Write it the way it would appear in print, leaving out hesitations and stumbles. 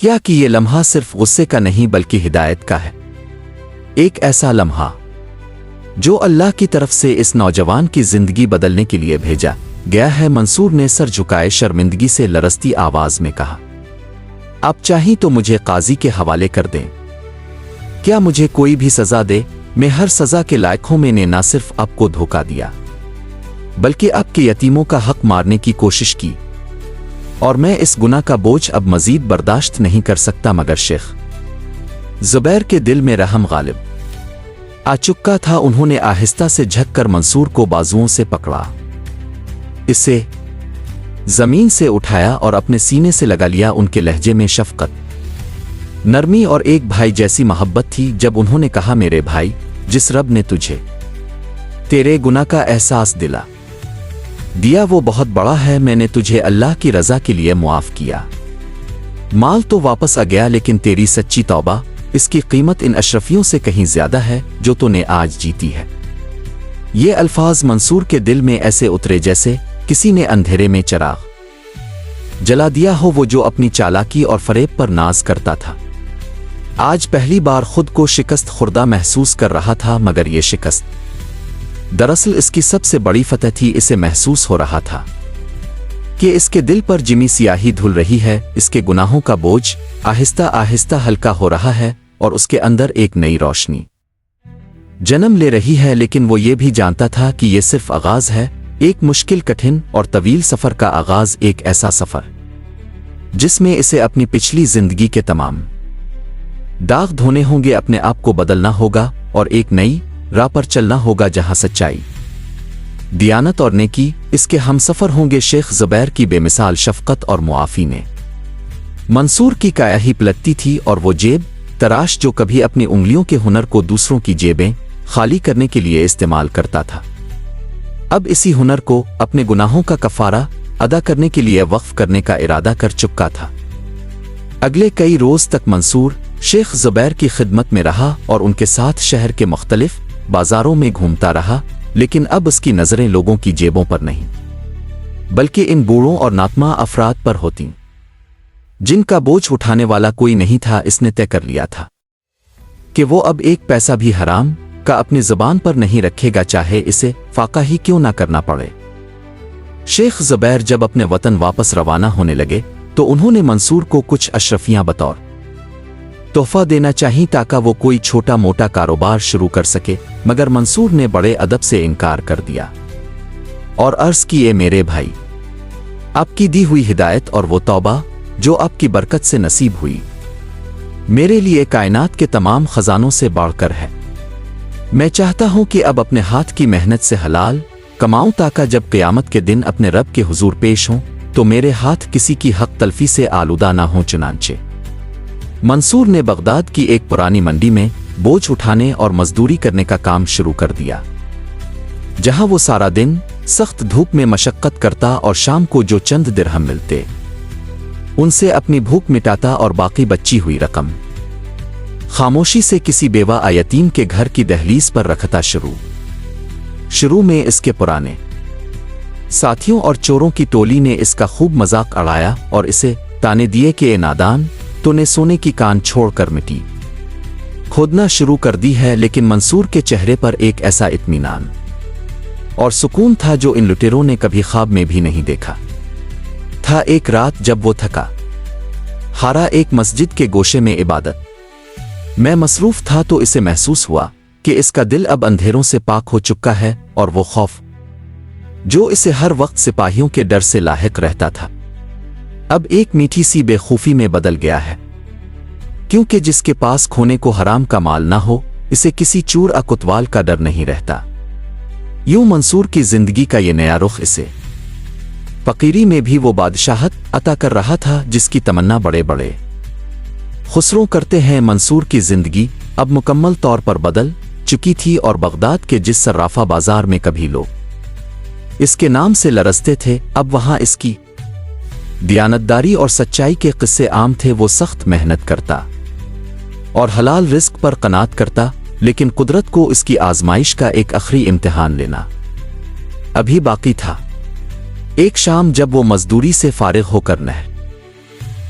کیا کہ یہ لمحہ صرف غصے کا نہیں بلکہ ہدایت کا ہے، ایک ایسا لمحہ جو اللہ کی طرف سے اس نوجوان کی زندگی بدلنے کے لیے بھیجا گیا ہے۔ منصور نے سر جھکائے شرمندگی سے لرزتی آواز میں کہا، آپ چاہیں تو مجھے قاضی کے حوالے کر دیں، کیا مجھے کوئی بھی سزا دے، میں ہر سزا کے لائق ہوں۔ میں نے نہ صرف آپ کو دھوکہ دیا بلکہ آپ کے یتیموں کا حق مارنے کی کوشش کی، اور میں اس گناہ کا بوجھ اب مزید برداشت نہیں کر سکتا۔ مگر شیخ زبیر کے دل میں رحم غالب آ چکا تھا۔ انہوں نے آہستہ سے جھک کر منصور کو بازوؤں سے پکڑا، اسے زمین سے اٹھایا اور اپنے سینے سے لگا لیا۔ ان کے لہجے میں شفقت، نرمی اور ایک بھائی جیسی محبت تھی جب انہوں نے کہا، میرے بھائی، جس رب نے تجھے تیرے گناہ کا احساس دیا وہ بہت بڑا ہے۔ میں نے تجھے اللہ کی رضا کے لیے معاف کیا، مال تو واپس آ گیا، لیکن تیری سچی توبہ، اس کی قیمت ان اشرفیوں سے کہیں زیادہ ہے جو تو نے آج جیتی ہے۔ یہ الفاظ منصور کے دل میں ایسے اترے جیسے کسی نے اندھیرے میں چراغ جلا دیا ہو۔ وہ جو اپنی چالاکی اور فریب پر ناز کرتا تھا، آج پہلی بار خود کو شکست خوردہ محسوس کر رہا تھا۔ مگر یہ شکست دراصل اس کی سب سے بڑی فتح تھی۔ اسے محسوس ہو رہا تھا کہ اس کے دل پر جمی سیاہی دھل رہی ہے، اس کے گناہوں کا بوجھ آہستہ آہستہ ہلکا ہو رہا ہے، اور اس کے اندر ایک نئی روشنی جنم لے رہی ہے۔ لیکن وہ یہ بھی جانتا تھا کہ یہ صرف آغاز ہے، ایک مشکل، کٹھن اور طویل سفر کا آغاز، ایک ایسا سفر جس میں اسے اپنی پچھلی زندگی کے تمام داغ دھونے ہوں گے، اپنے آپ کو بدلنا ہوگا اور ایک نئی راہ پر چلنا ہوگا جہاں سچائی، دیانت اور نیکی اس کے ہم سفر ہوں گے۔ شیخ زبیر کی بے مثال شفقت اور معافی نے منصور کی کایا ہی پلٹتی تھی، اور وہ جیب تراش جو کبھی اپنی انگلیوں کے ہنر کو دوسروں کی جیبیں خالی کرنے کے لیے استعمال کرتا تھا، اب اسی ہنر کو اپنے گناہوں کا کفارہ ادا کرنے کے لیے وقف کرنے کا ارادہ کر چکا تھا۔ اگلے کئی روز تک منصور شیخ زبیر کی خدمت میں رہا اور ان کے ساتھ شہر کے مختلف بازاروں میں گھومتا رہا، لیکن اب اس کی نظریں لوگوں کی جیبوں پر نہیں بلکہ ان بوڑھوں اور ناتما افراد پر ہوتیں جن کا بوجھ اٹھانے والا کوئی نہیں تھا۔ اس نے طے کر لیا تھا کہ وہ اب ایک پیسہ بھی حرام کا اپنی زبان پر نہیں رکھے گا، چاہے اسے فاقہ ہی کیوں نہ کرنا پڑے۔ شیخ زبیر جب اپنے وطن واپس روانہ ہونے لگے تو انہوں نے منصور کو کچھ اشرفیاں بطور تحفہ دینا چاہی تاکہ وہ کوئی چھوٹا موٹا کاروبار شروع کر سکے، مگر منصور نے بڑے ادب سے انکار کر دیا اور عرض کی، اے میرے بھائی، آپ کی دی ہوئی ہدایت اور وہ توبہ جو آپ کی برکت سے نصیب ہوئی میرے لیے کائنات کے تمام خزانوں سے بڑھ کر ہے۔ میں چاہتا ہوں کہ اب اپنے ہاتھ کی محنت سے حلال کماؤں تاکہ جب قیامت کے دن اپنے رب کے حضور پیش ہوں تو میرے ہاتھ کسی کی حق تلفی سے آلودہ نہ ہوں۔ چنانچہ منصور نے بغداد کی ایک پرانی منڈی میں بوجھ اٹھانے اور مزدوری کرنے کا کام شروع کر دیا، جہاں وہ سارا دن سخت دھوپ میں مشقت کرتا اور شام کو جو چند درہم ملتے ان سے اپنی بھوک مٹاتا اور باقی بچی ہوئی رقم خاموشی سے کسی بیوہ یتیم کے گھر کی دہلیز پر رکھتا۔ شروع میں اس کے پرانے ساتھیوں اور چوروں کی ٹولی نے اس کا خوب مذاق اڑایا اور اسے تانے دیے کہ اے نادان، تو نے سونے کی کان چھوڑ کر مٹی کھودنا شروع کر دی ہے۔ لیکن منصور کے چہرے پر ایک ایسا اطمینان اور سکون تھا جو ان لٹیروں نے کبھی خواب میں بھی نہیں دیکھا تھا۔ ایک رات جب وہ تھکا ہارا ایک مسجد کے گوشے میں عبادت میں مصروف تھا تو اسے محسوس ہوا کہ اس کا دل اب اندھیروں سے پاک ہو چکا ہے، اور وہ خوف جو اسے ہر وقت سپاہیوں کے ڈر سے لاحق رہتا تھا اب ایک میٹھی سی بے خوفی میں بدل گیا ہے، کیونکہ جس کے پاس کھونے کو حرام کا مال نہ ہو اسے کسی چور کتوال کا ڈر نہیں رہتا۔ یوں منصور کی زندگی کا یہ نیا رخ اسے فقیری میں بھی وہ بادشاہت عطا کر رہا تھا جس کی تمنا بڑے بڑے خسرو کرتے ہیں۔ منصور کی زندگی اب مکمل طور پر بدل چکی تھی، اور بغداد کے جس صرافہ بازار میں کبھی لوگ اس کے نام سے لرزتے تھے، اب وہاں اس کی دیانتداری اور سچائی کے قصے عام تھے۔ وہ سخت محنت کرتا اور حلال رزق پر قناعت کرتا، لیکن قدرت کو اس کی آزمائش کا ایک آخری امتحان لینا ابھی باقی تھا۔ ایک شام جب وہ مزدوری سے فارغ ہو کر نہر